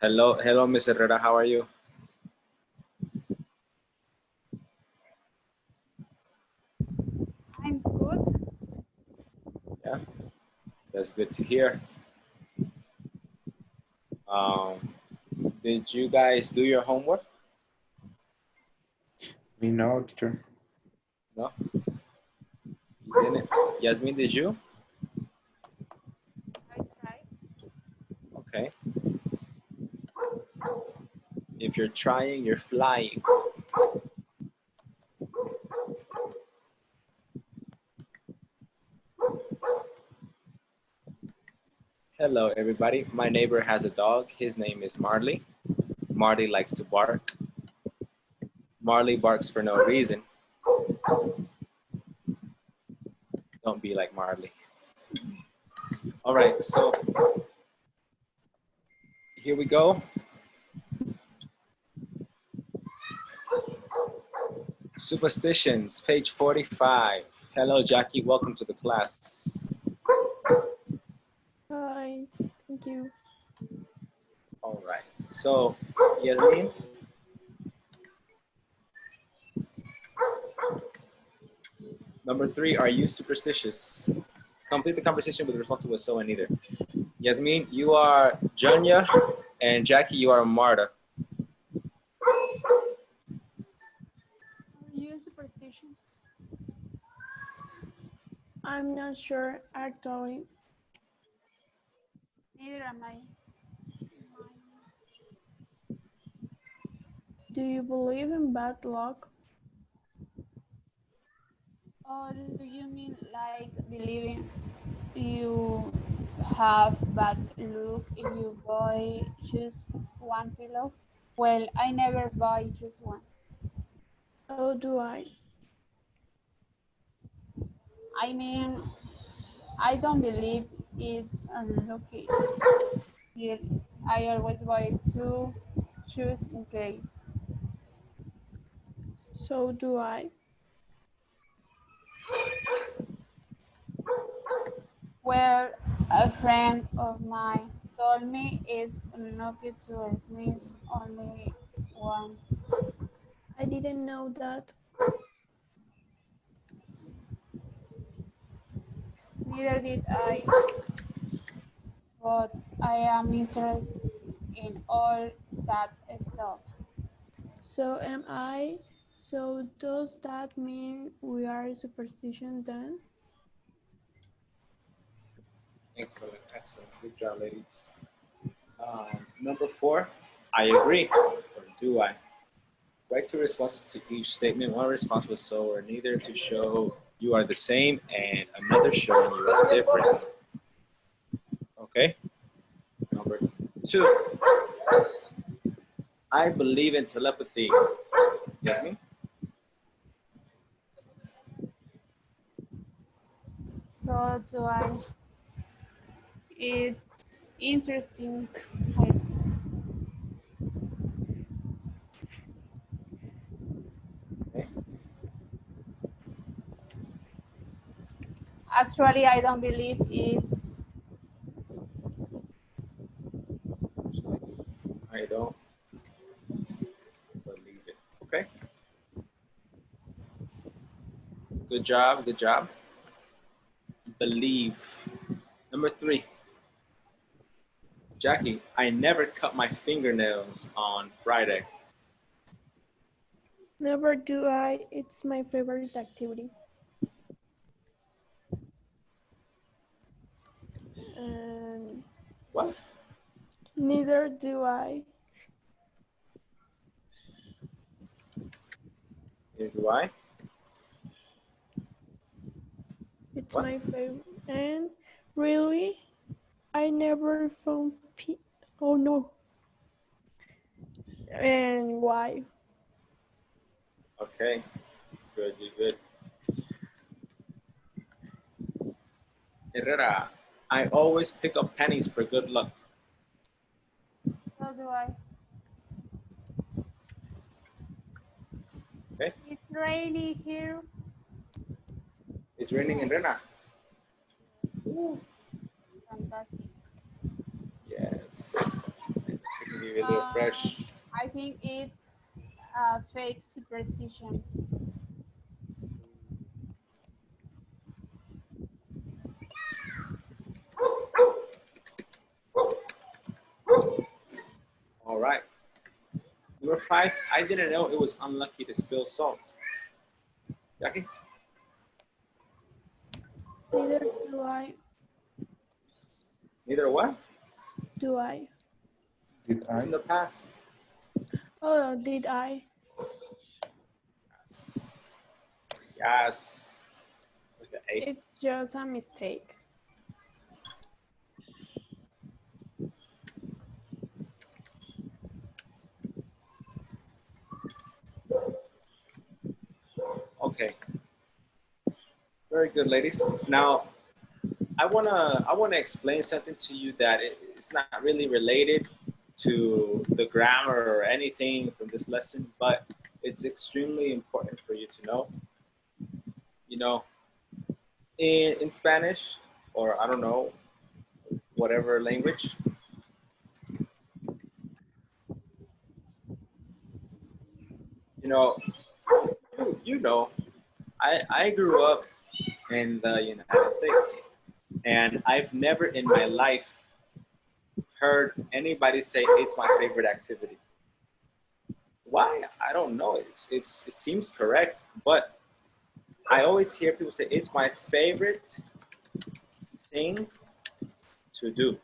Hello, Miss Herrera. How are you? I'm good. Yeah, that's good to hear. Um, did you guys do your homework? Me no, teacher. No, you didn't. Yasmin, did you? I tried. Okay. If you're trying, you're flying. Hello, everybody. My neighbor has a dog. His name is Marley. Marley likes to bark. Marley barks for no reason. Don't be like Marley. All right, so here we go. Superstitions, page 45. Hello, Jackie. Welcome to the class. Hi, thank you. All right. So, Yasmin, number 3, are you superstitious? Complete the conversation with the response with so and neither. Yasmin, you are Janya, and Jackie, you are Marta. Are you superstitious? I'm not sure actually. Neither am I. Do you believe in bad luck? Or do you mean like believing you have bad luck if you buy just one pillow? Well, I never buy just one. So do I. I mean, I don't believe it's unlucky. Yet I always buy two shoes in case. So do I. Where a friend of mine told me it's unlucky to sneeze only one. I didn't know that. Neither did I, but I am interested in all that stuff. So am I. So does that mean we are superstition then? Excellent, excellent. Good job, ladies. Number 4, I agree, or do I? Write 2 responses to each statement. One response was so or neither to show you are the same, and another showing you are different. Okay? Number 2, I believe in telepathy. Yasmin? So do I. It's interesting. Okay. Actually, I don't believe it. I don't believe it. Okay. Good job, good job. Believe. Number 3, Jackie, I never cut my fingernails on Friday. Never do I. It's my favorite activity. And What? neither do I. Neither do I. It's What? my favorite. And really, I never found Oh no. And why? Okay. Good, good. Herrera, I always pick up pennies for good luck. So do I. Okay. It's rainy here. It's raining in Rena. Fantastic. Yes. Maybe a little fresh. I think it's a fake superstition. All right. Number 5, I didn't know it was unlucky to spill salt. Jackie? Neither do I. Neither what? Do I? Did It's I? in the past. Oh, did I? Yes. Yes. With the A. It's just a mistake. Okay. Very good, ladies. Now, I wanna explain something to you that it's not really related to the grammar or anything from this lesson, but it's extremely important for you to know. You know, in Spanish, or I don't know, whatever language, you know, you know, I grew up in the United States, and I've never in my life heard anybody say it's my favorite activity. Why? I don't know. It seems correct, but I always hear people say it's my favorite thing to do.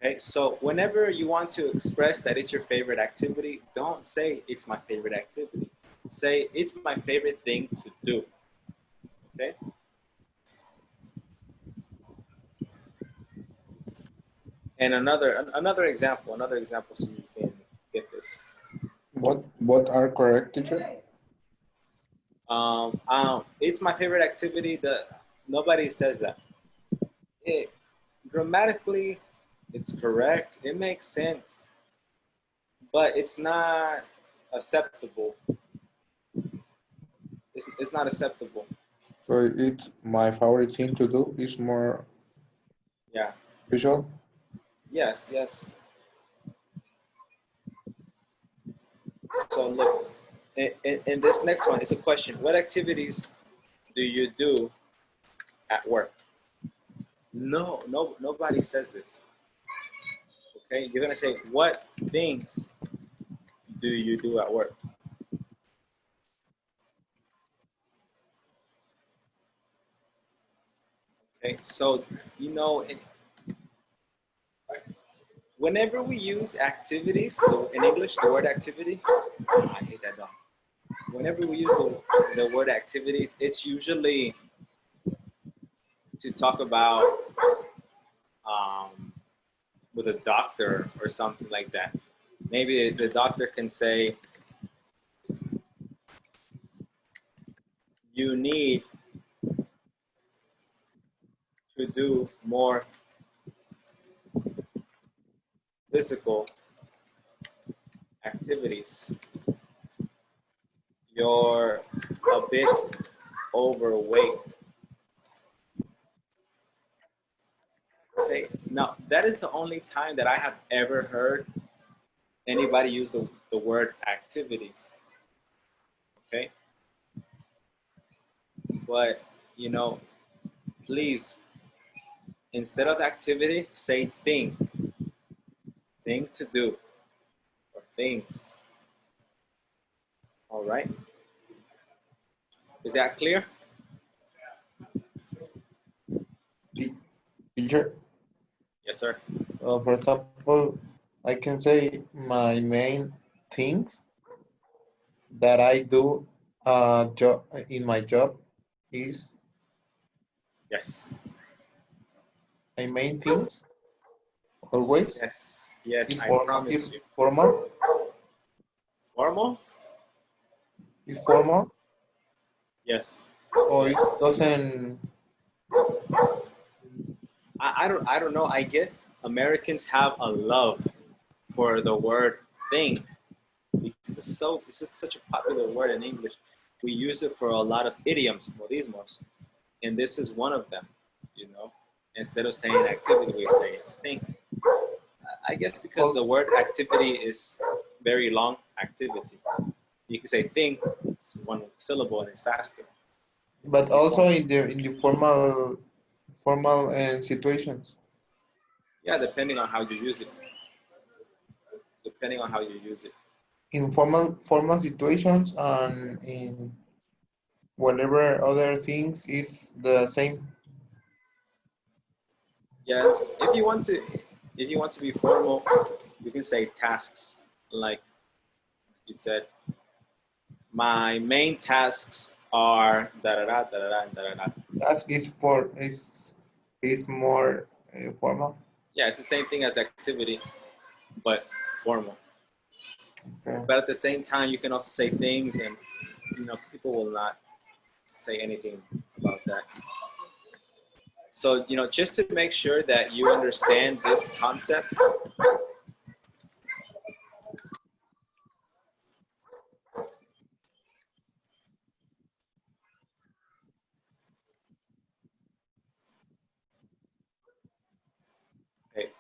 Okay, so whenever you want to express that it's your favorite activity, don't say it's my favorite activity. Say it's my favorite thing to do. Okay? And another example so you can get this. What are correct, teacher? It's my favorite activity. Nobody says that. Grammatically, it's correct. It makes sense, but it's not acceptable. It's not acceptable. So it's my favorite thing to do is more Yeah. usual. Yes. Yes. So look, in this next one is a question. What activities do you do at work? No, nobody says this. Okay, you're gonna say, what things do you do at work? Okay, so you know, whenever we use activities in English, the word activity, I hate that dog. Whenever we use the word activities, it's usually to talk about with a doctor or something like that. Maybe the doctor can say, you need to do more physical activities. You're a bit overweight. Okay, now that is the only time that I have ever heard anybody use the word activities. Okay, but you know, please, instead of activity, say thing to do, or things. All right, is that clear? Teacher, Yes, sir. for example, I can say my main things that I do job in my job is Yes. my main things always Yes. Yes, is I formal. promise you. Formal Formal? is formal, Yes. or it Yes. doesn't. I don't know. I guess Americans have a love for the word thing because it's just such a popular word in English. We use it for a lot of idioms, modismos, and this is one of them. You know, instead of saying activity, we say thing. I guess because the Also, word activity is very long activity. You can say thing, it's one syllable and it's faster. but also in the formal situations. Yeah, depending on how you use it. Depending on how you use it. In formal situations and in whenever other things is the same. Yes, if you want to be formal, you can say tasks. Like you said, my main tasks are da da da da da da da da. Task is more formal. Yeah, it's the same thing as activity, but formal. Okay. But at the same time, you can also say things, and people will not say anything about that. So just to make sure that you understand this concept, okay,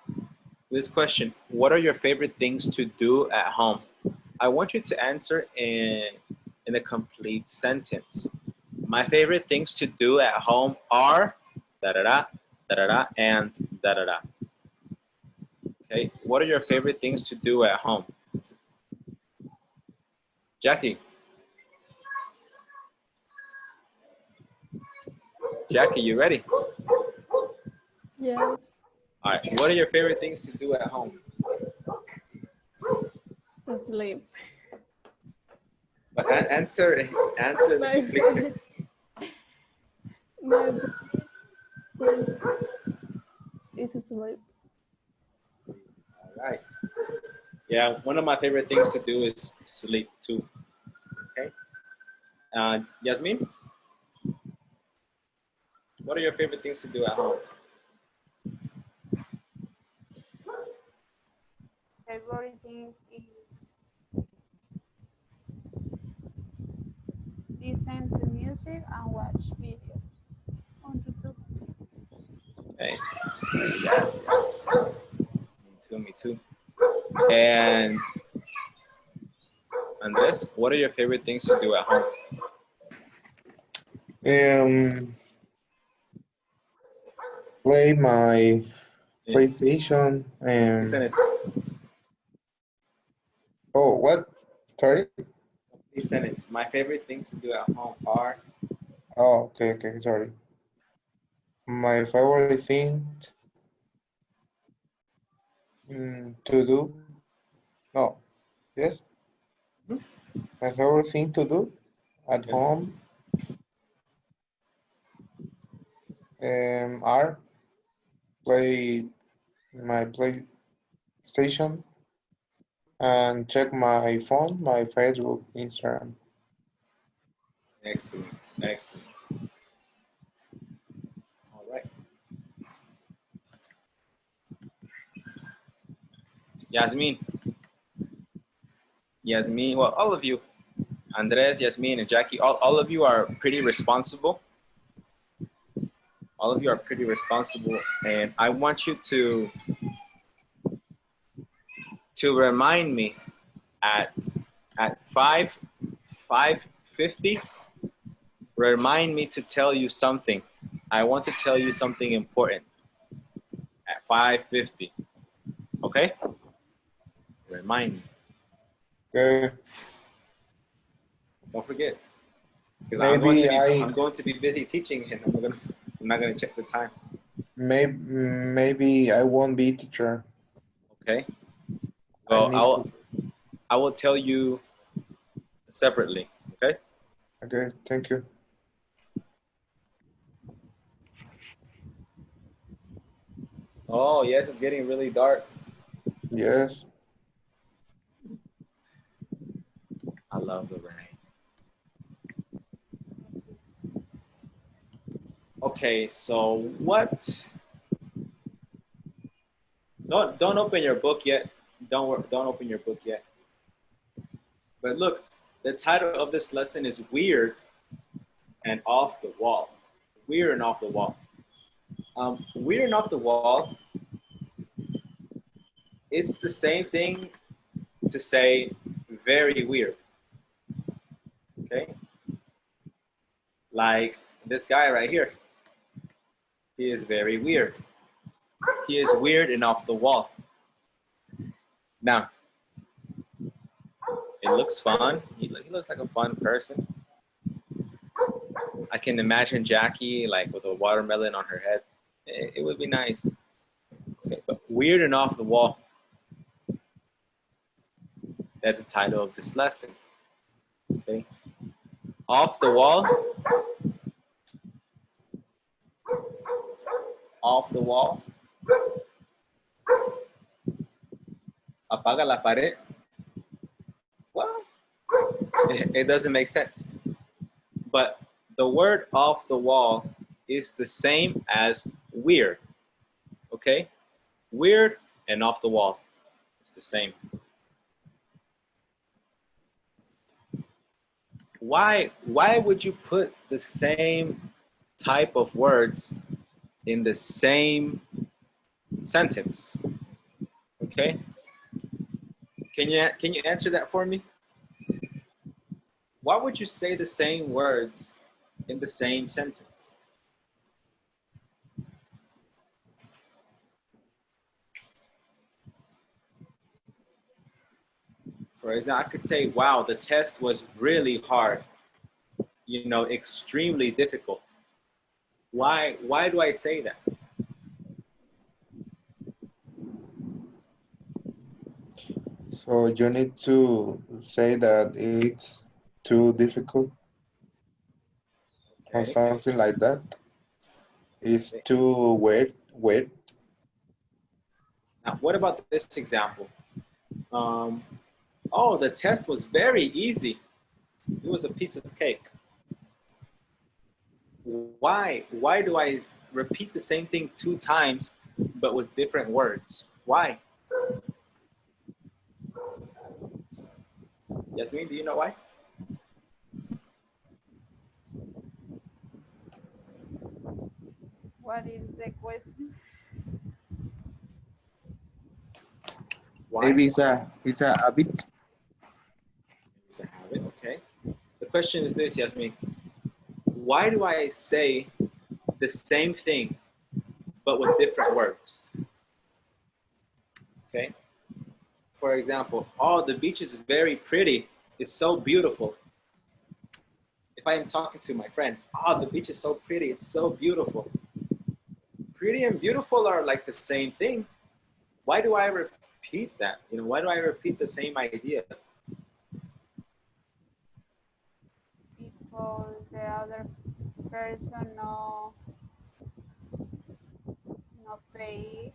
this question: what are your favorite things to do at home? I want you to answer in a complete sentence. My favorite things to do at home are da da da da da da and da da da. Okay, what are your favorite things to do at home? Jackie, you ready? Yes, All right, what are your favorite things to do at home? sleep. But answer the My complete sentence. my thing is sleep. All right. Yeah, one of my favorite things to do is sleep too. Okay. Yasmin, what are your favorite things to do at home? Favorite thing is listen to music and watch videos on YouTube. Okay. Yes, yes. Me too. And Andres, what are your favorite things to do at home? Um, play my Yeah. PlayStation Listen, and it's oh what? Sorry. listen, it's my favorite things to do at home are Oh, okay, sorry. My favorite thing to do. No, yes. Mhm. My favorite thing to do at yes. home are play my PlayStation and check my phone, my Facebook, Instagram. Excellent, excellent. All right. Yasmin, well, all of you, Andres, Yasmin, and Jackie, all of you are pretty responsible. All of you are pretty responsible, and I want you to remind me at 5:50. Remind me to tell you something. I want to tell you something important at 5:50. Okay? Remind me. Okay. Don't forget, because Maybe I I'm going to be busy teaching, and I'm not gonna check the time. maybe I won't be teacher. Okay? I Well, need to. I will tell you separately. Okay? Okay, thank you. Oh yes, it's getting really dark. Yes. I love the rain. Okay, so what? Don't open your book yet. Don't open your book yet. But look, the title of this lesson is Weird and Off the Wall. Weird and Off the Wall. Weird and Off the Wall It's the same thing to say very weird. Okay? Like this guy right here. He is very weird. He is weird and off the wall. Now, it looks fun. He looks like a fun person. I can imagine Jackie like with a watermelon on her head. It would be nice. Okay, but weird and off the wall. That's the title of this lesson. Okay. Off the wall. Off the wall. Apaga la pared. Well, it doesn't make sense. But the word off the wall is the same as weird. Okay? Weird and off the wall. It's the same. Why would you put the same type of words in the same sentence? Okay? Can you answer that for me? Why would you say the same words in the same sentence? For example, I could say, wow, the test was really hard. You know, extremely difficult. Why do I say that? So you need to say that it's too difficult or Okay. something like that. It's too weird. Now, what about this example? Oh, the test was very easy. It was a piece of cake. Why do I repeat the same thing 2 times, but with different words? Why? Yasmin, do you know why? What is the question? Why? Maybe it's a habit. It's a habit, okay. The question is this, Yasmin. Why do I say the same thing, but with different words? Okay. For example, oh, the beach is very pretty. It's so beautiful. If I am talking to my friend, oh, the beach is so pretty. It's so beautiful. Pretty and beautiful are like the same thing. Why do I repeat that? You know, why do I repeat the same idea? Because the other person no pay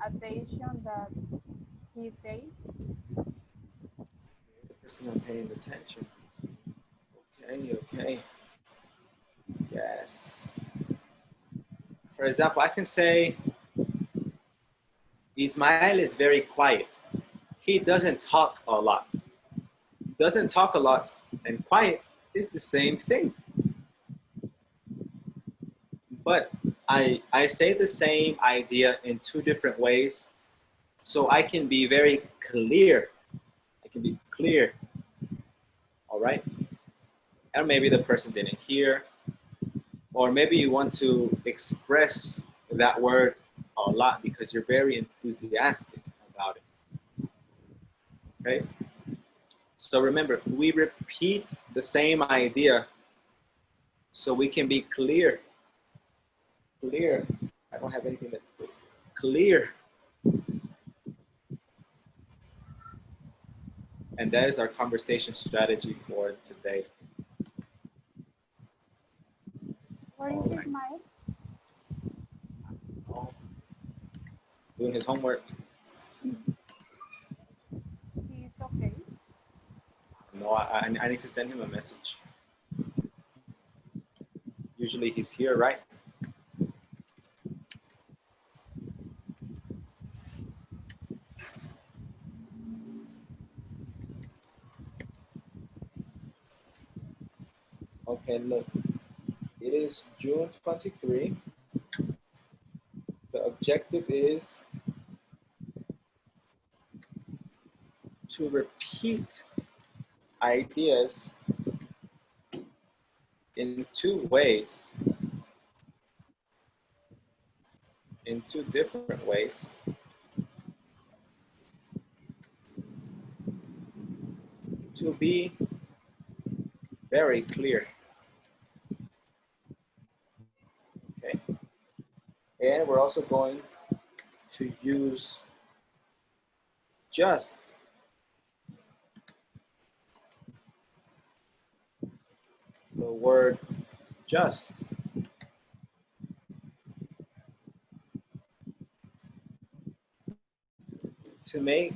attention that he say. The person not paying attention. Okay. Yes. For example, I can say, Ismael is very quiet. He doesn't talk a lot. Doesn't talk a lot and quiet is the same thing. But I say the same idea in 2 different ways so I can be very clear. I can be clear. All right? And maybe the person didn't hear. Or maybe you want to express that word a lot because you're very enthusiastic about it. Okay? So remember, we repeat the same idea so we can be clear. Clear. I don't have anything that's clear. And that is our conversation strategy for today. Where is Ismael? Oh, doing his homework. He's okay. No, I need to send him a message. Usually he's here, right? Okay, look. It is June 23. The objective is to repeat ideas in two ways, in two different ways, to be very clear. Okay. And we're also going to use just the word just to make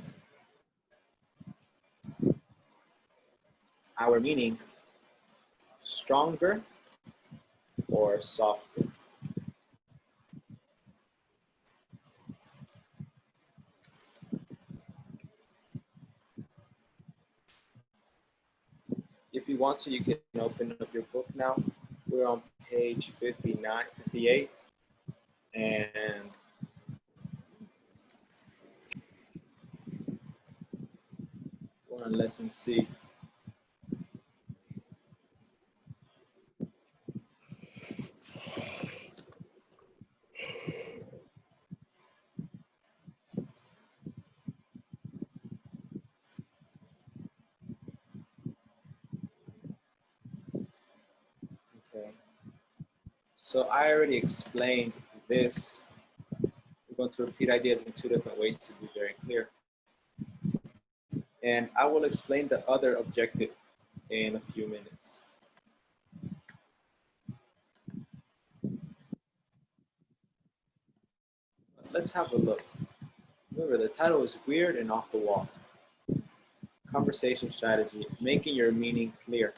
our meaning stronger or softer. If you want to, you can open up your book now. We're on page 59, 58, and we're on lesson C. Okay. So I already explained this. We're going to repeat ideas in two different ways to be very clear. And I will explain the other objective in a few minutes. Let's have a look. Remember, the title is Weird and Off the Wall. Conversation strategy, making your meaning clear.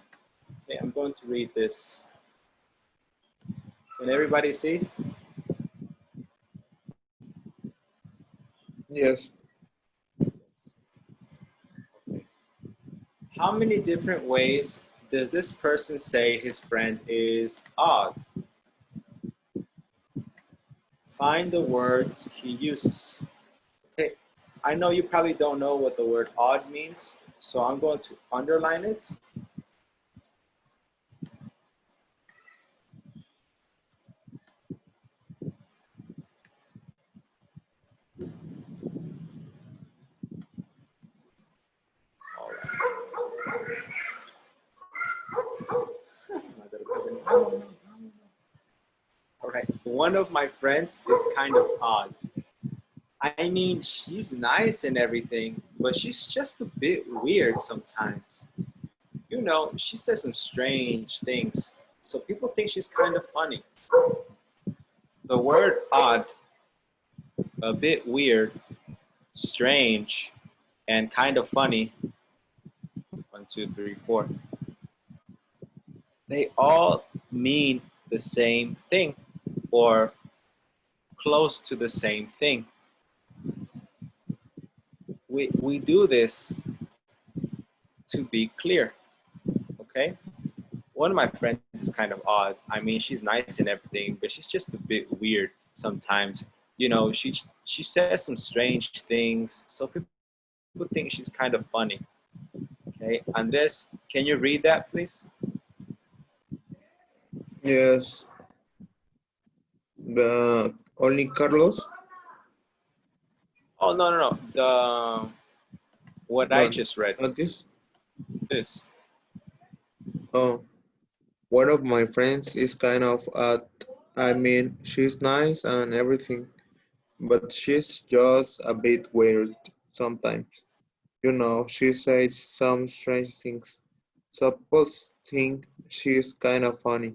Okay, I'm going to read this. Can everybody see? Yes. Okay. How many different ways does this person say his friend is odd? Find the words he uses. Okay, I know you probably don't know what the word odd means, so I'm going to underline it. All right. My little cousin. All right, one of my friends is kind of odd. I mean, she's nice and everything, but she's just a bit weird sometimes. You know, she says some strange things, so people think she's kind of funny. The word odd, a bit weird, strange, and kind of funny, 1, 2, 3, 4, they all mean the same thing or close to the same thing. We do this to be clear, okay? One of my friends is kind of odd. I mean, she's nice and everything, but she's just a bit weird sometimes. You know, she says some strange things, so people think she's kind of funny. Okay, Andres, can you read that, please? Yes. The only Carlos. Oh no. The what I Not, just read. not this. This. Oh, one of my friends is kind of I mean, she's nice and everything, but she's just a bit weird sometimes. You know, she says some strange things. Suppose think she's kind of funny.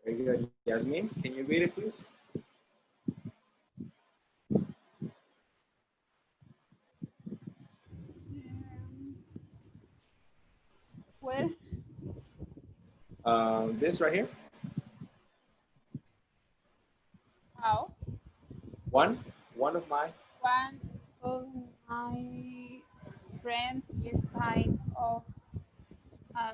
Very good. Yasmin, can you read it, please? Well, This right here. how? One. One of my. One of my friends is kind of, uh,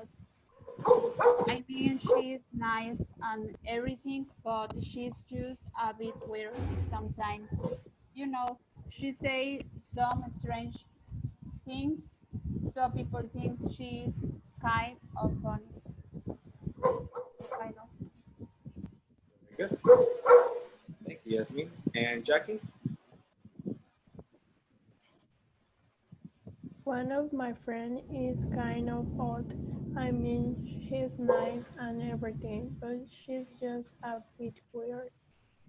I mean, she's nice and everything, but she's just a bit weird sometimes. You know, she say some strange things, so people think she's kind of funny. I know. Very good. Thank you, Yasmin. And Jackie? One of my friend is kind of odd. I mean, she's nice and everything, but she's just a bit weird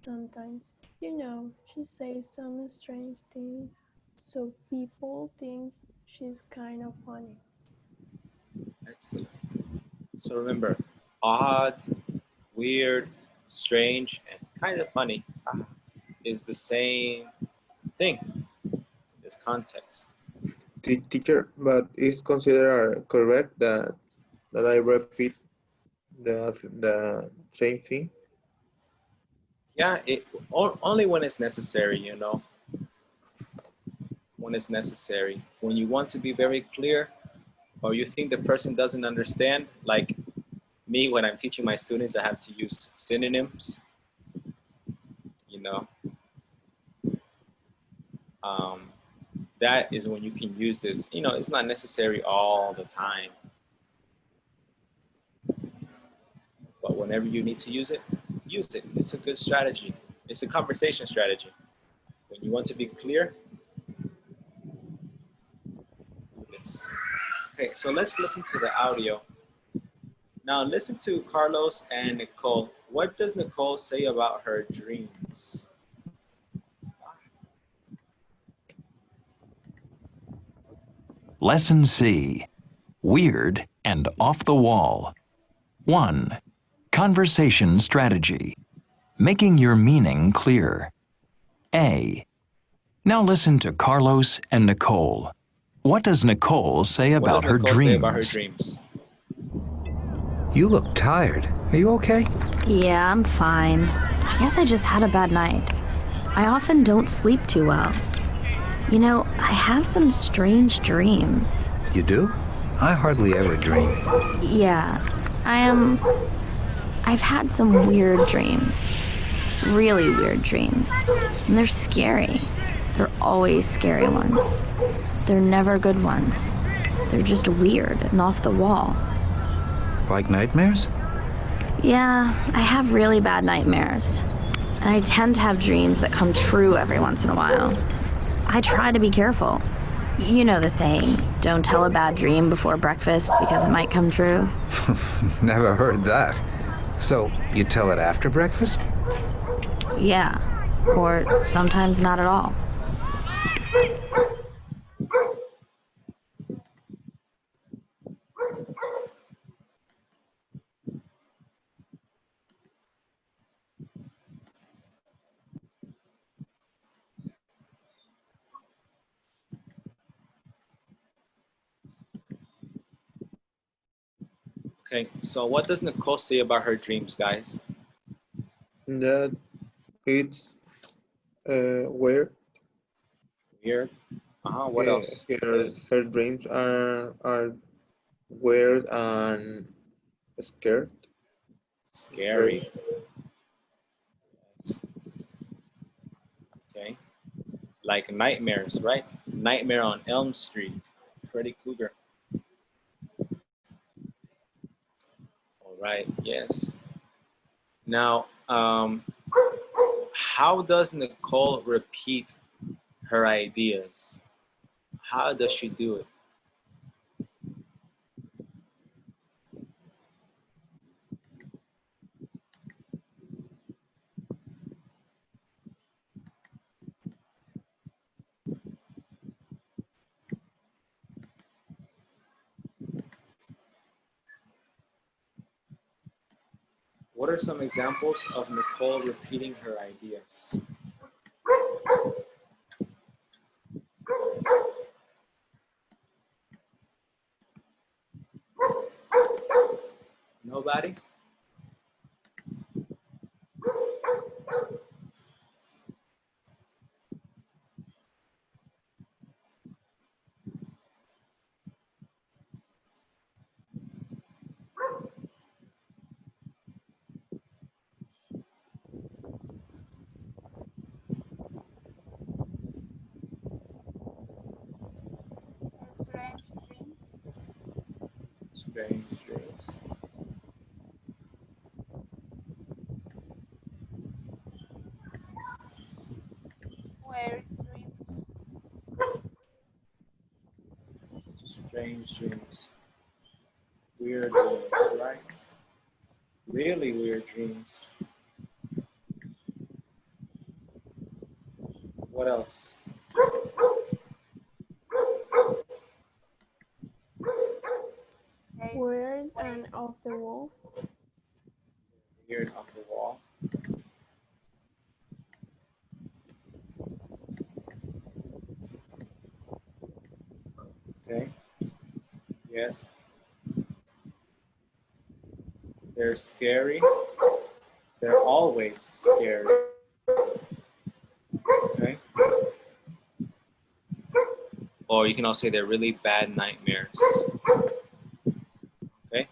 sometimes. She says some strange things, so people think she's kind of funny. Excellent. So remember, odd, weird, strange, and kind of funny is the same thing in this context. Teacher, but is considered correct that I repeat the same thing? Yeah, only when it's necessary, when it's necessary. When you want to be very clear or you think the person doesn't understand, like me, when I'm teaching my students, I have to use synonyms, you know. Um, that is when you can use this. It's not necessary all the time, but whenever you need to use it, use it. It's a good strategy. It's a conversation strategy. When you want to be clear, do this. Okay, so let's listen to the audio. Now listen to Carlos and Nicole. What does Nicole say about her dreams? Lesson C. Weird and off the wall. 1. Conversation strategy. Making your meaning clear. A. Now listen to Carlos and Nicole. What does Nicole say What about does her Nicole say about her dreams? dreams? You look tired. Are you okay? Yeah, I'm fine. I guess I just had a bad night. I often don't sleep too well. I have some strange dreams. You do? I hardly ever dream. Yeah, I've had some weird dreams. Really weird dreams. And they're scary. They're always scary ones. They're never good ones. They're just weird and off the wall. Like nightmares? Yeah, I have really bad nightmares. And I tend to have dreams that come true every once in a while. I try to be careful. You know the saying, don't tell a bad dream before breakfast because it might come true. Never heard that. So, you tell it after breakfast? Yeah, or sometimes not at all. Okay, so what does Nicole say about her dreams, guys? That it's weird. Weird. What else? Her dreams are weird and scared. Scary. Yes. Okay. Like nightmares, right? Nightmare on Elm Street. Freddy Krueger. All right. Yes. Now, how does Nicole repeat her ideas? How does she do it? What are some examples of Nicole repeating her ideas? Nobody? Strange dreams. Weird dreams. Strange dreams. Weird dreams, right? Really weird dreams. What else? They Weird wait. and off the wall. Weird off the wall. Okay. Yes. They're scary. They're always scary. Okay. Or you can also say they're really bad nightmares. Okay.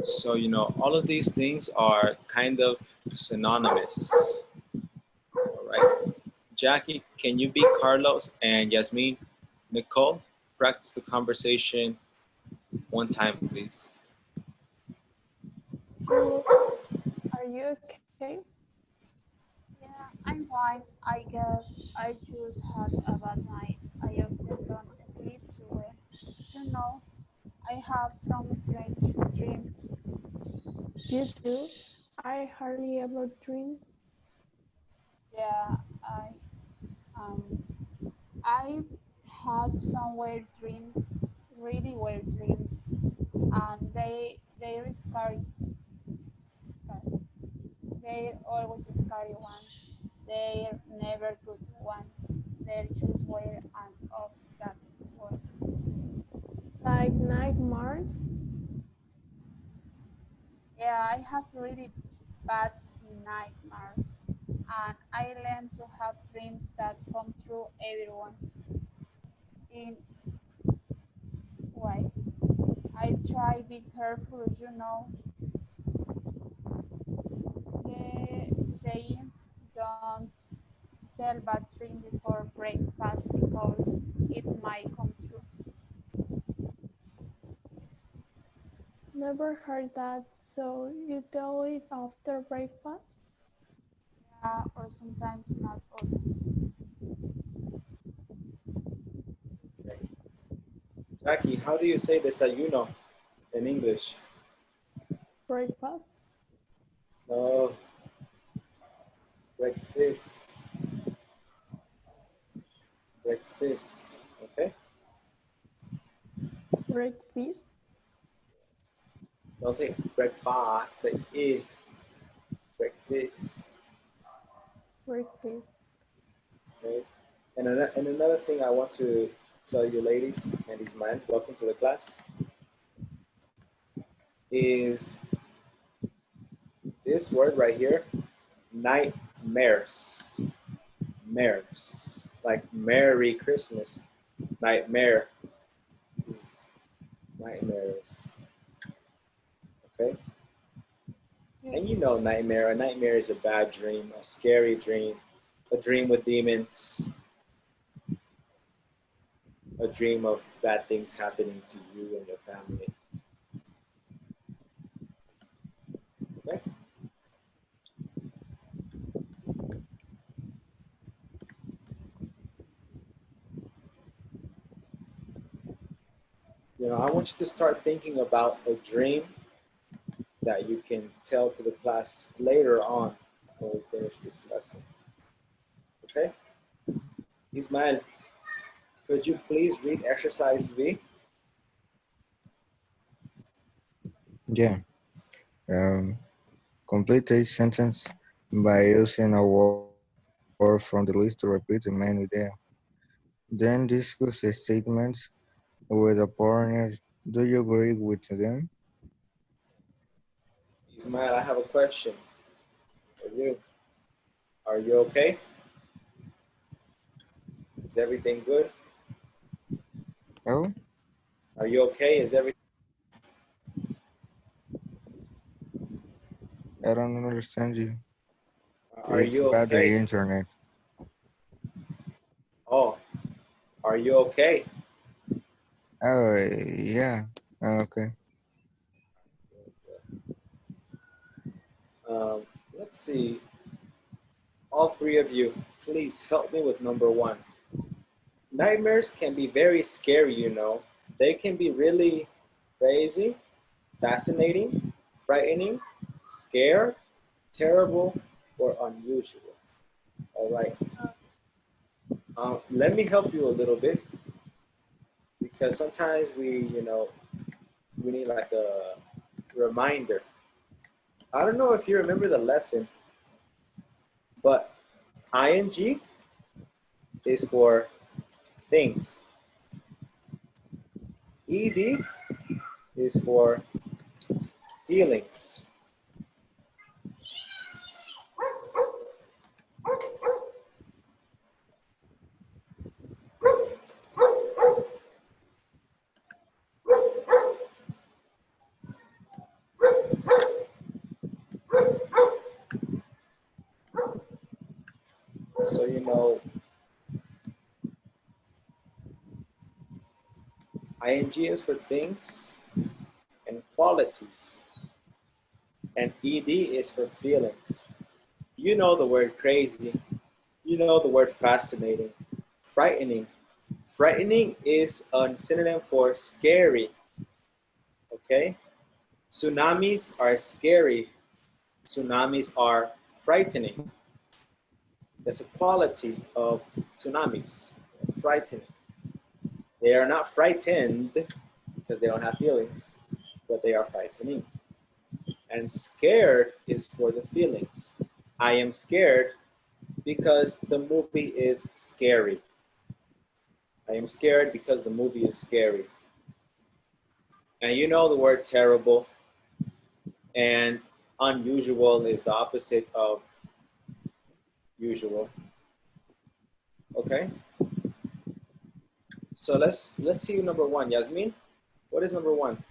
So, all of these things are kind of synonymous. All right. Jackie, can you be Carlos and Yasmin? Nicole, practice the conversation one time, please. Sure. Are you okay? Yeah, I'm fine. I guess I just had a bad night. I often don't sleep too well. You know, I have some strange dreams. You too? I hardly ever dream. Yeah, um I've had some weird dreams, really weird dreams, and they're scary. They're always scary ones. They're never good ones. They're just weird and off that world. Like nightmares? Yeah, I have really bad nightmares, and I learn to have dreams that come true everyone in way. I try be careful, the saying don't tell bad dream before breakfast because it might come true. Never heard that. So you tell it after breakfast? Or sometimes not all. Okay. Jackie, how do you say desayuno in English? Breakfast? No, breakfast. Breakfast. Okay? Breakfast? Don't say breakfast, say is. Breakfast. Breakfast. Okay? And another thing I want to tell you, ladies and these men, welcome to the class, is this word right here, nightmares. Mares. Like Merry Christmas. Nightmare. Nightmares. Okay? And you know nightmare. A nightmare is a bad dream, a scary dream, a dream with demons, a dream of bad things happening to you and your family. Okay? I want you to start thinking about a dream that you can tell to the class later on when we finish this lesson. Okay? Ismael, could you please read exercise B? Yeah. Um, Complete each sentence by using a word from the list to repeat the main idea. Then discuss the statements with the partners. Do you agree with them? Ismael, I have a question for you. Are you okay? Is everything good? Oh, Are you okay? Is everything? I don't understand you. Are It's you bad the okay? internet. Oh, are you okay? Oh, yeah. Okay. Let's see. All three of you, please help me with number one. Nightmares can be very scary, you know. They can be really crazy, fascinating, frightening, scare, terrible, or unusual. All right. Let me help you a little bit because sometimes we need like a reminder. I don't know if you remember the lesson, but ing is for things. Ed is for feelings. So ing is for things and qualities, and ed is for feelings. You know the word crazy, you know the word fascinating, frightening. Frightening is a synonym for scary, okay? Tsunamis are scary. Tsunamis are frightening. There's a quality of tsunamis, frightening. They are not frightened because they don't have feelings, but they are frightening. And scared is for the feelings. I am scared because the movie is scary. I am scared because the movie is scary. And you know the word terrible, and unusual is the opposite of usual. Okay? So let's see number one. Yasmin, what is number one?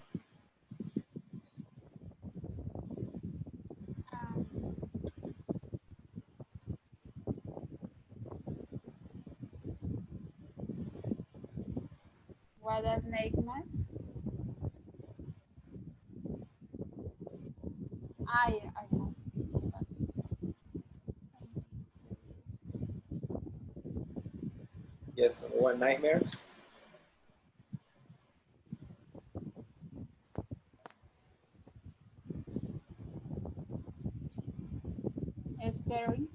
What does nightmares? I have. Yes, number one, nightmares. Scary.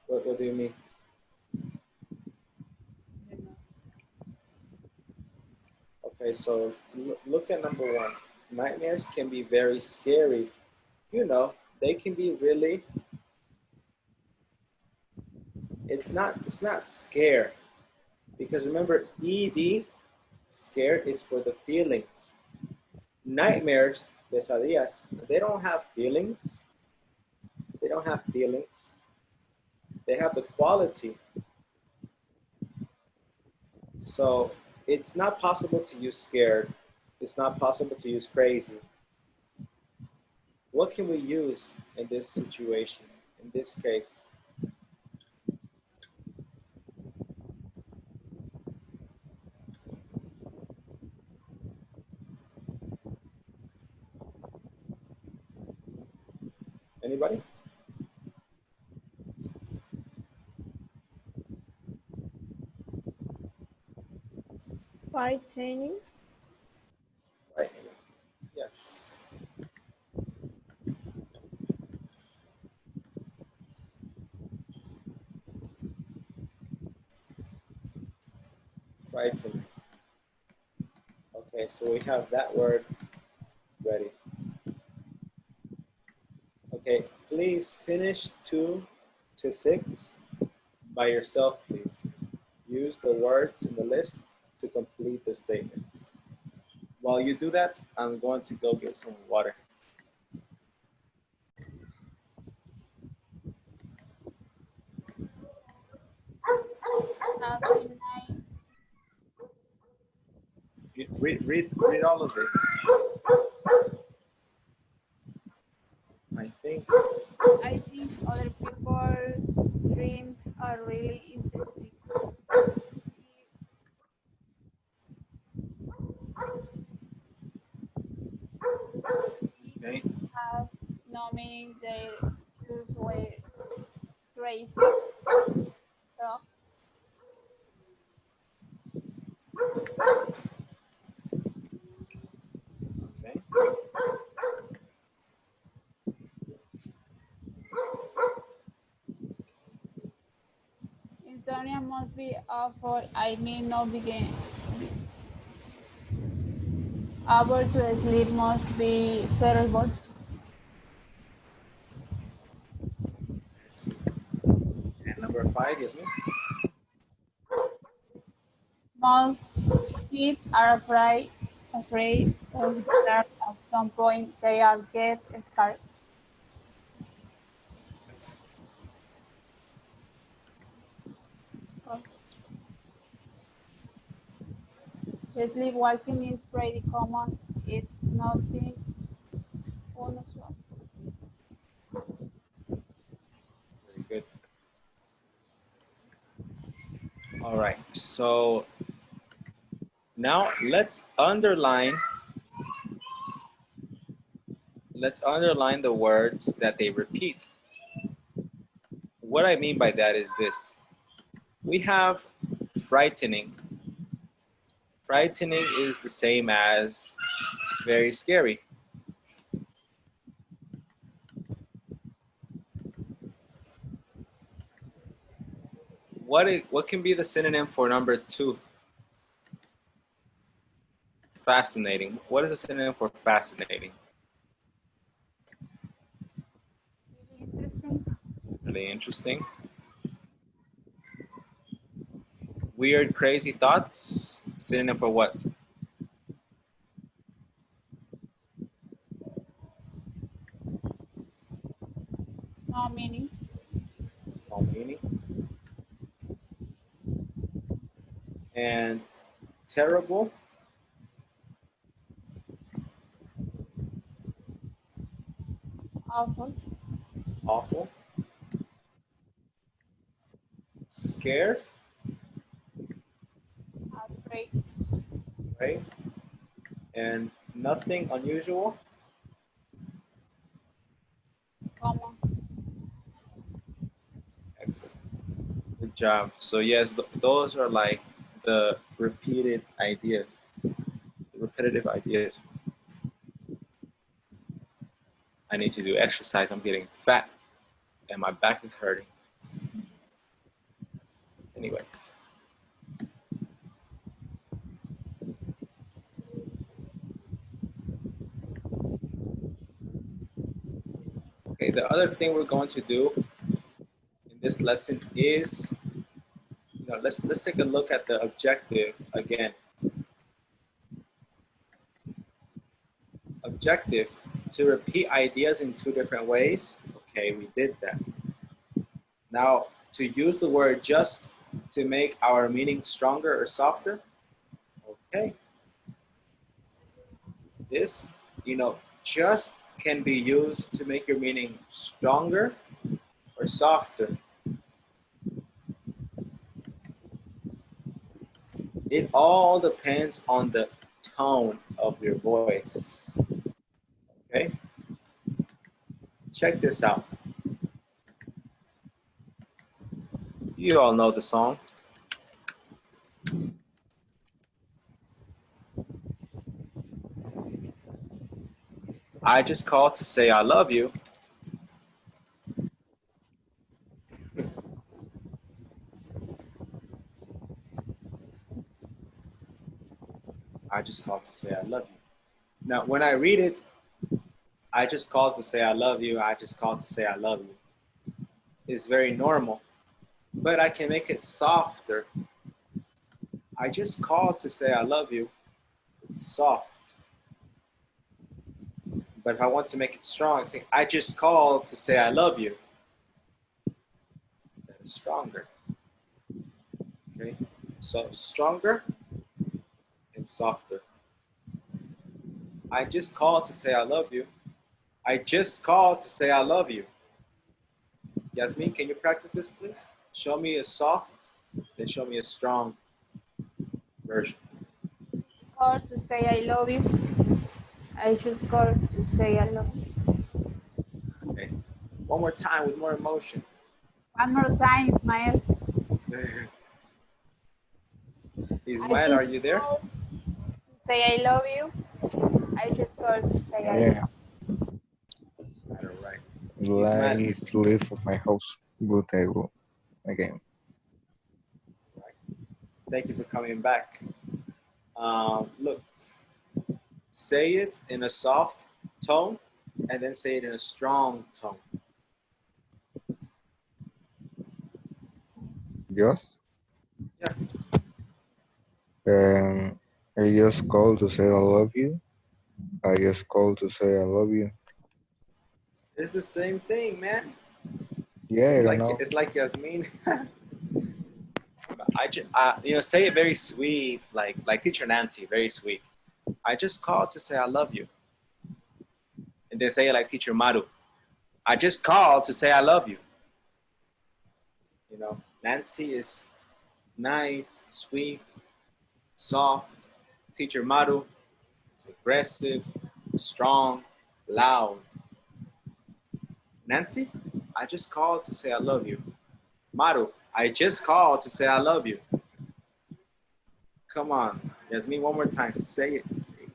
What do you mean? Okay, so look at number one. Nightmares can be very scary. You know, they can be really. It's not scare, because remember, ed, scared, is for the feelings. Nightmares, pesadillas, they don't have feelings. They don't have feelings. They have the quality. So it's not possible to use scared. It's not possible to use crazy. What can we use in this situation, in this case? Anybody? Frightening. Right. Yes. Frightening. Okay, so we have that word ready. Okay, please finish 2 to 6 by yourself, please. Use the words in the list to complete the statements. While you do that, I'm going to go get some water. Read all of it. I think other people's dreams are really interesting. No, meaning their shoes were crazy dogs. Okay. Insomnia must be awful. I mean, no begin. Able to sleep must be terrible. And number 5, yes, me. Most kids are afraid of the dark. At some point, they are get scared. Sleepwalking is pretty common. It's nothing unusual. Very good. All right. So now let's underline the words that they repeat. What I mean by that is this. We have frightening. Frightening is the same as very scary. What can be the synonym for number 2? Fascinating. What is the synonym for fascinating? Really interesting. Really interesting. Weird, crazy thoughts. Synonym for what? No meaning. No meaning. And terrible. Awful. Awful. Scared. Afraid. Right? And nothing unusual. Common. Excellent. Good job. So yes, those are like the repeated ideas, the repetitive ideas. I need to do exercise. I'm getting fat and my back is hurting. Anyways. Okay, the other thing we're going to do in this lesson is, let's take a look at the objective again. Objective, to repeat ideas in 2 different ways. Okay, we did that. Now, to use the word just to make our meaning stronger or softer. Okay. This, just can be used to make your meaning stronger or softer. It all depends on the tone of your voice. Okay? Check this out. You all know the song. I just called to say I love you. I just called to say I love you. Now, when I read it, I just called to say I love you. I just called to say I love you. It's very normal, but I can make it softer. I just called to say I love you. It's soft. But if I want to make it strong, say I just called to say I love you. That is stronger. Okay, so stronger and softer. I just called to say I love you. I just called to say I love you. Yasmin, can you practice this, please? Show me a soft, then show me a strong version. It's called to say I love you. I just called to say I love you. One more time with more emotion. One more time, Ismael. I Ismael, are just you there? called to say I love you. I just called to say I Yeah, love All right. like Ismael, is leave of my house, but I will again. thank you for coming back. Look, say it in a soft tone and then say it in a strong tone. Just Yeah, I just called to say I love you. I just called to say I love you. it's the same thing, man. Yeah, I don't know. It's like Yasmin. Say it very sweet, like Teacher Nancy, very sweet. I just called to say I love you, and then say it like Teacher Maru. I just called to say I love you. Nancy is nice, sweet, soft. Teacher Maru is aggressive, strong, loud. Nancy, I just called to say I love you. Maru, I just called to say I love you. Come on, Yasmin, one more time. Say it. you.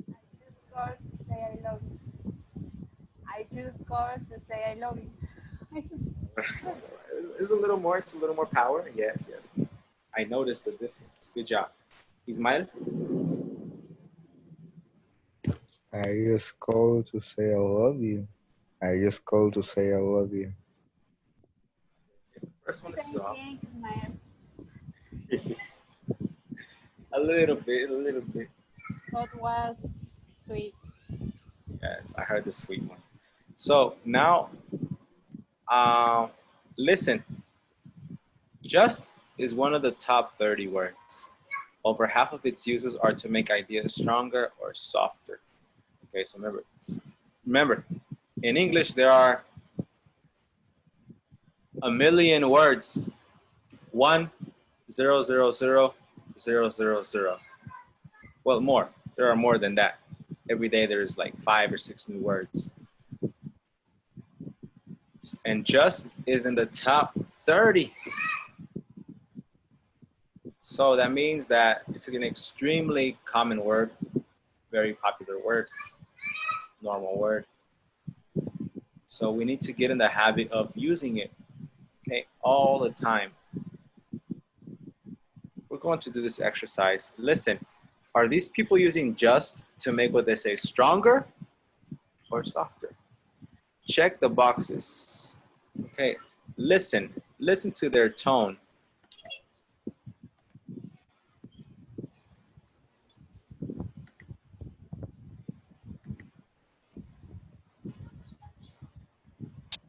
I just called to say I love you. I just called to say I love you. It's a little more. It's a little more power. Yes, yes. I noticed the difference. Good job, Ismail. I just called to say I love you. I just called to say I love you. First one is Same soft. thing, Ismael. A little bit, a little bit. What was sweet? Yes, I heard the sweet one. So now, listen. Just is one of the top 30 words. Over half of its uses are to make ideas stronger or softer. Okay, so remember, in English there are a million words. 1 0 0 0 0 0 0. Well, more. There are more than that. Every day there's like 5 or 6 new words. And just is in the top 30. So that means that it's an extremely common word, very popular word, normal word. So we need to get in the habit of using it, okay, all the time. We're going to do this exercise. Listen, are these people using just to make what they say stronger or softer? Check the boxes. Okay, listen to their tone.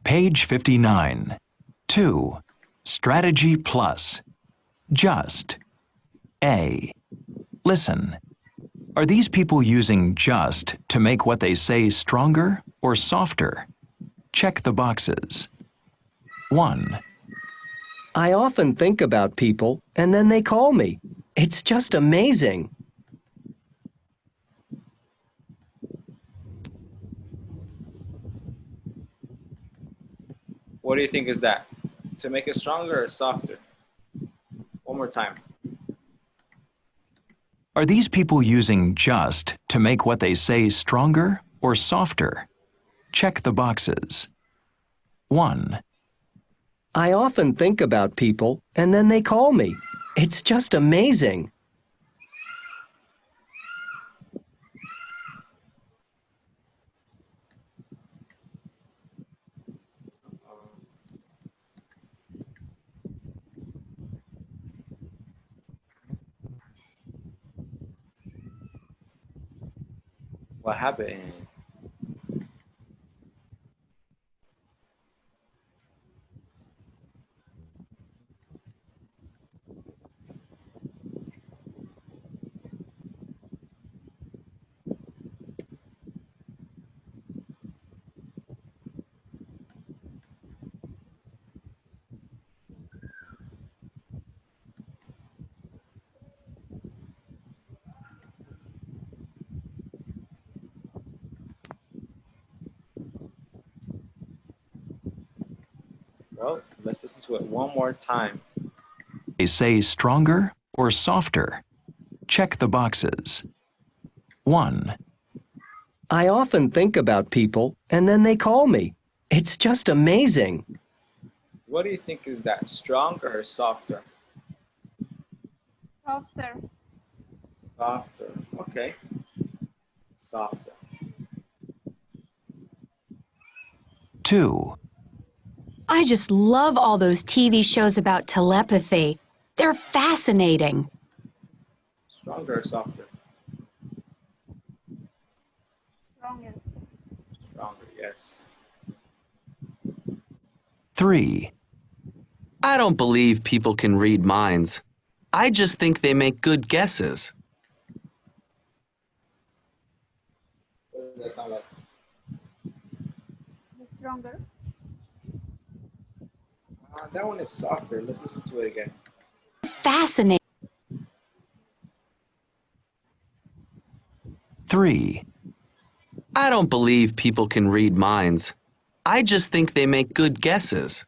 Page 59. 2. Strategy plus. Just. A. Listen. Are these people using just to make what they say stronger or softer? Check the boxes. 1. I often think about people and then they call me. It's just amazing. What do you think is that? To make it stronger or softer? One more time. Are these people using just to make what they say stronger or softer? Check the boxes. 1. I often think about people and then they call me. It's just amazing. What happened? Well, let's listen to it one more time. They say stronger or softer. Check the boxes. 1, I often think about people, and then they call me. It's just amazing. What do you think is that, stronger or softer? Softer. Softer. Okay. Softer. 2, I just love all those TV shows about telepathy. They're fascinating. Stronger or softer? Stronger. Stronger, yes. 3, I don't believe people can read minds. I just think they make good guesses. What does that sound like? Stronger. That one is softer. Let's listen to it again. Fascinating. 3, I don't believe people can read minds. I just think they make good guesses.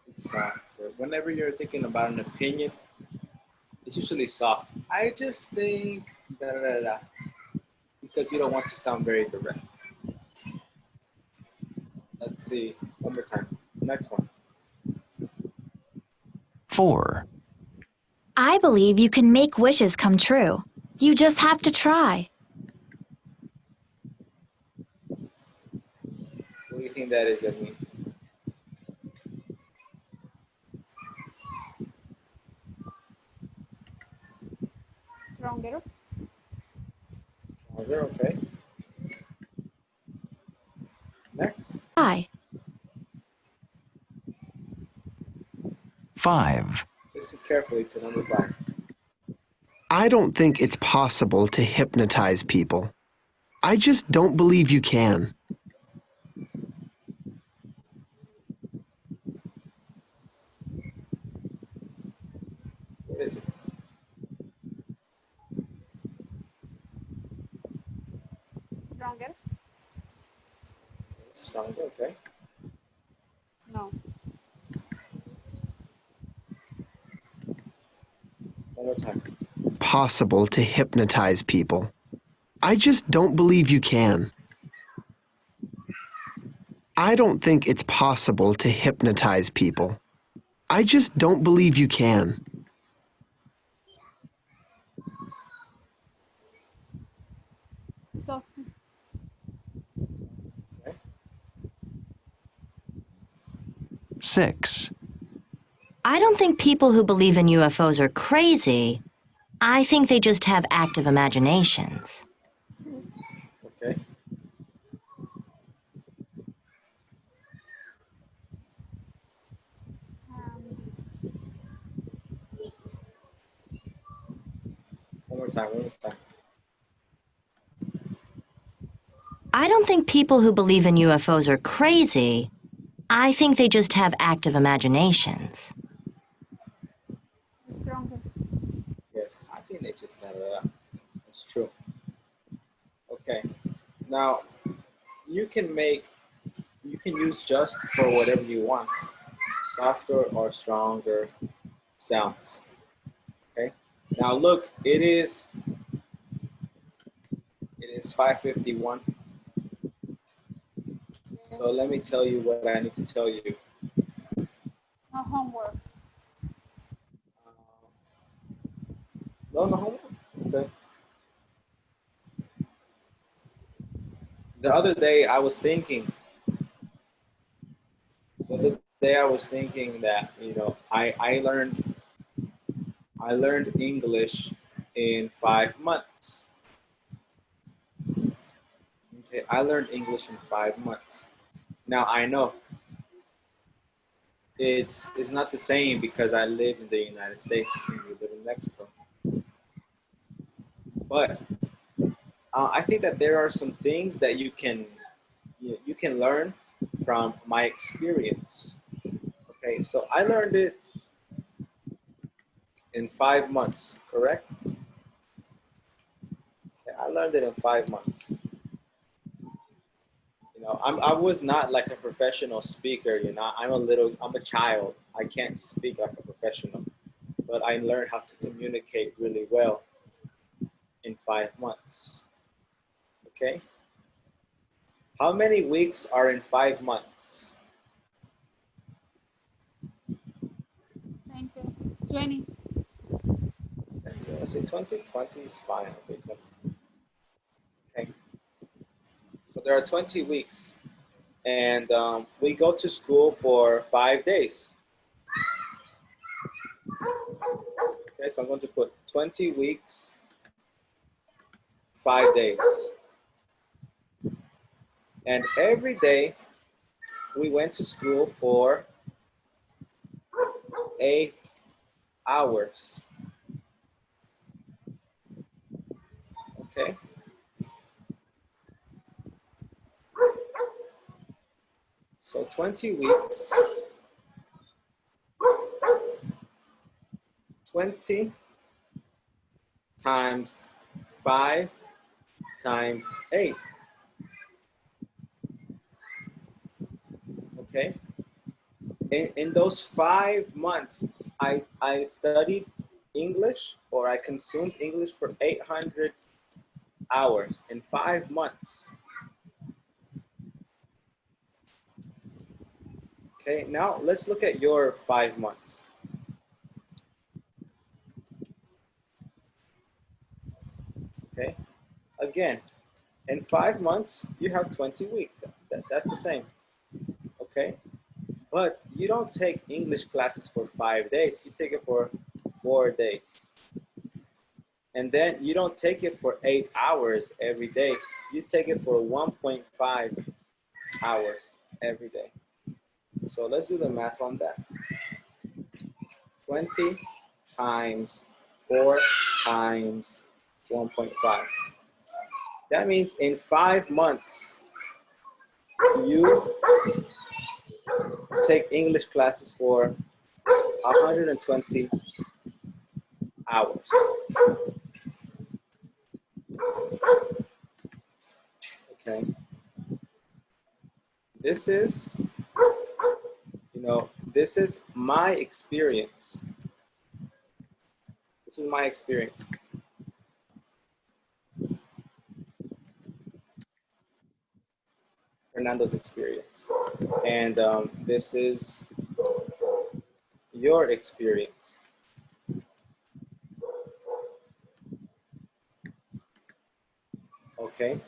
It's softer. Whenever you're thinking about an opinion, it's usually soft. I just think da da da da, because you don't want to sound very direct. Let's see. One more time. Next one. 4, I believe you can make wishes come true. You just have to try. What do you think that is, Yasmin? Stronger. Stronger, okay. Next. Try. 5, Listen carefully to number 5. I don't think it's possible to hypnotize people. I just don't believe you can. What is it? Stronger. Stronger, okay. No. One more time. Possible to hypnotize people. I just don't believe you can. I don't think it's possible to hypnotize people. I just don't believe you can. Soft. Okay. 6, I don't think people who believe in UFOs are crazy. I think they just have active imaginations. Okay. One more time. One more time. I don't think people who believe in UFOs are crazy. I think they just have active imaginations. Stronger. Yes, I think they just That's true. Okay. Now, you can use just for whatever you want. Softer or stronger sounds. Okay. Now look, it is 5:51. So let me tell you what I need to tell you. No homework. No homework. Okay. The other day I was thinking. That I learned English in 5 months. Okay, I learned English in 5 months. Now I know it's not the same because I live in the United States and you live in Mexico. But I think that there are some things that you can learn from my experience. Okay, so I learned it in 5 months, correct? Okay, I learned it in 5 months. I was not like a professional speaker, I'm a child. I can't speak like a professional, but I learned how to communicate really well in 5 months. Okay? How many weeks are in 5 months? 20. I say 20? 20 is fine. Okay, 20. Okay. So there are 20 weeks. And we go to school for 5 days. Okay, so I'm going to put 20 weeks, 5 days. And every day we went to school for 8 hours. Okay. So 20 weeks, 20 times 5 times 8. Okay. In those 5 months, I studied English, or I consumed English for 800 hours in 5 months. Okay, now let's look at your 5 months. Okay, again, in 5 months, you have 20 weeks. That's the same. Okay, but you don't take English classes for 5 days. You take it for 4 days. And then you don't take it for 8 hours every day. You take it for 1.5 hours every day. So let's do the math on that. 20 times 4 times 1.5. That means in 5 months, you take English classes for 120 hours. Okay. This is, this is my experience. This is my experience. Fernando's experience. And this is your experience. Okay.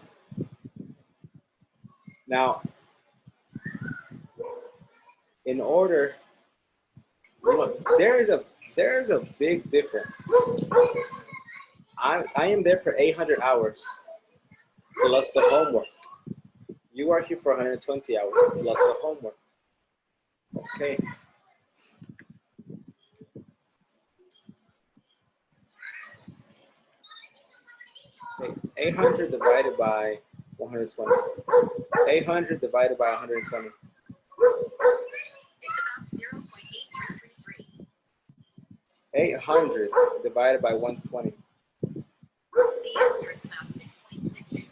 Now, in order, there is a big difference. I am there for 800 hours plus the homework. You are here for 120 hours plus the homework. Okay. Okay. 800 divided by 120. 800 divided by 120. It's about 0.8333. 800 divided by 120. The answer is about 6.666.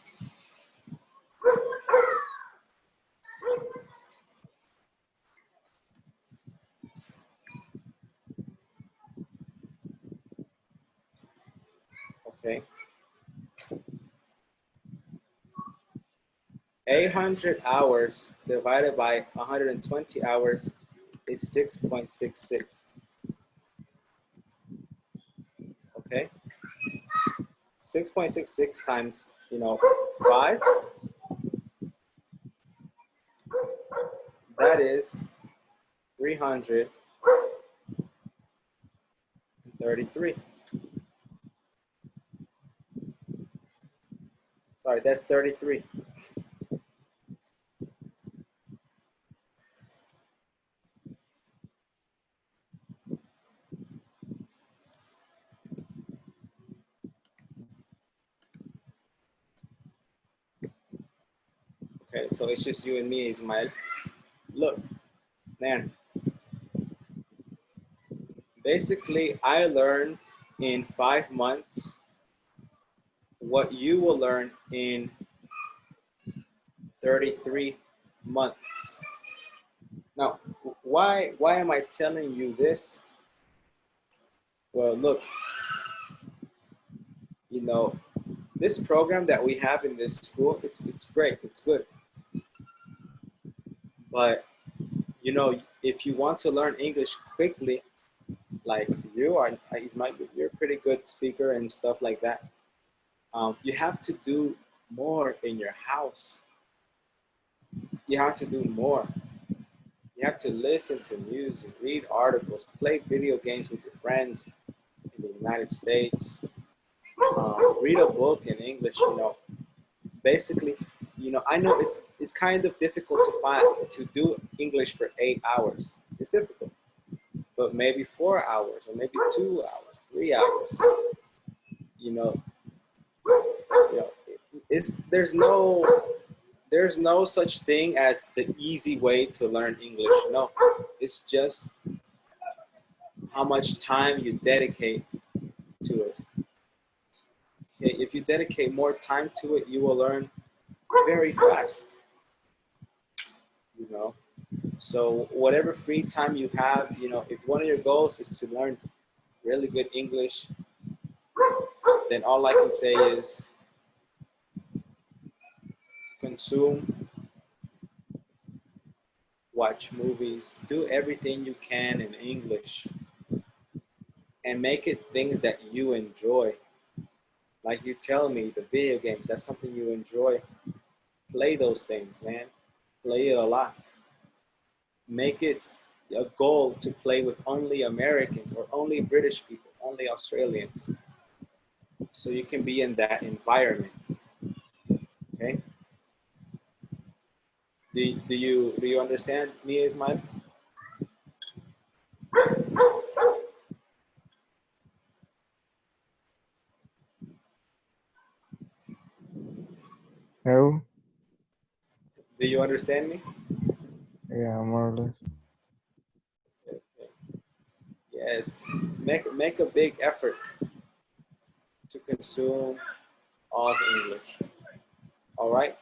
Okay. 800 hours divided by 120 hours is 6.66. Okay. 6.66 times, 5. That is 333. Sorry, that's 33. Okay, so it's just you and me, Ismael. Look, man. Basically, I learned in 5 months what you will learn in 33 months. Now, why am I telling you this? Well, look, you know, this program that we have in this school, it's great, it's good. But you know, if you want to learn English quickly, like you are, you're a pretty good speaker and stuff like that. You have to do more in your house. You have to do more. You have to listen to music, read articles, play video games with your friends in the United States, read a book in English. You know, basically, you know, I know it's kind of difficult to do English for 8 hours. It's difficult, but maybe 4 hours or maybe 2 hours, 3 hours. You know, it's there's no such thing as the easy way to learn English. No, it's just how much time you dedicate to it. Okay, if you dedicate more time to it, you will learn very fast. You know, so whatever free time you have, you know, if one of your goals is to learn really good English, then all I can say is consume, watch movies, do everything you can in English, and make it things that you enjoy. Like you tell me, the video games, that's something you enjoy. Play those things, man. Play it a lot. Make it a goal to play with only Americans or only British people, only Australians. So you can be in that environment. Okay? Do you understand me, Ismail? No? Do you understand me? Yeah, more or less. Yes. Make a big effort to consume all the English. All right?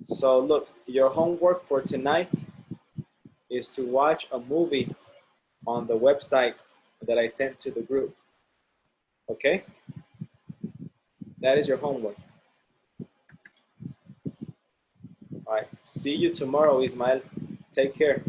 So look, your homework for tonight is to watch a movie on the website that I sent to the group. Okay? That is your homework. All right. See you tomorrow, Ismail. Take care.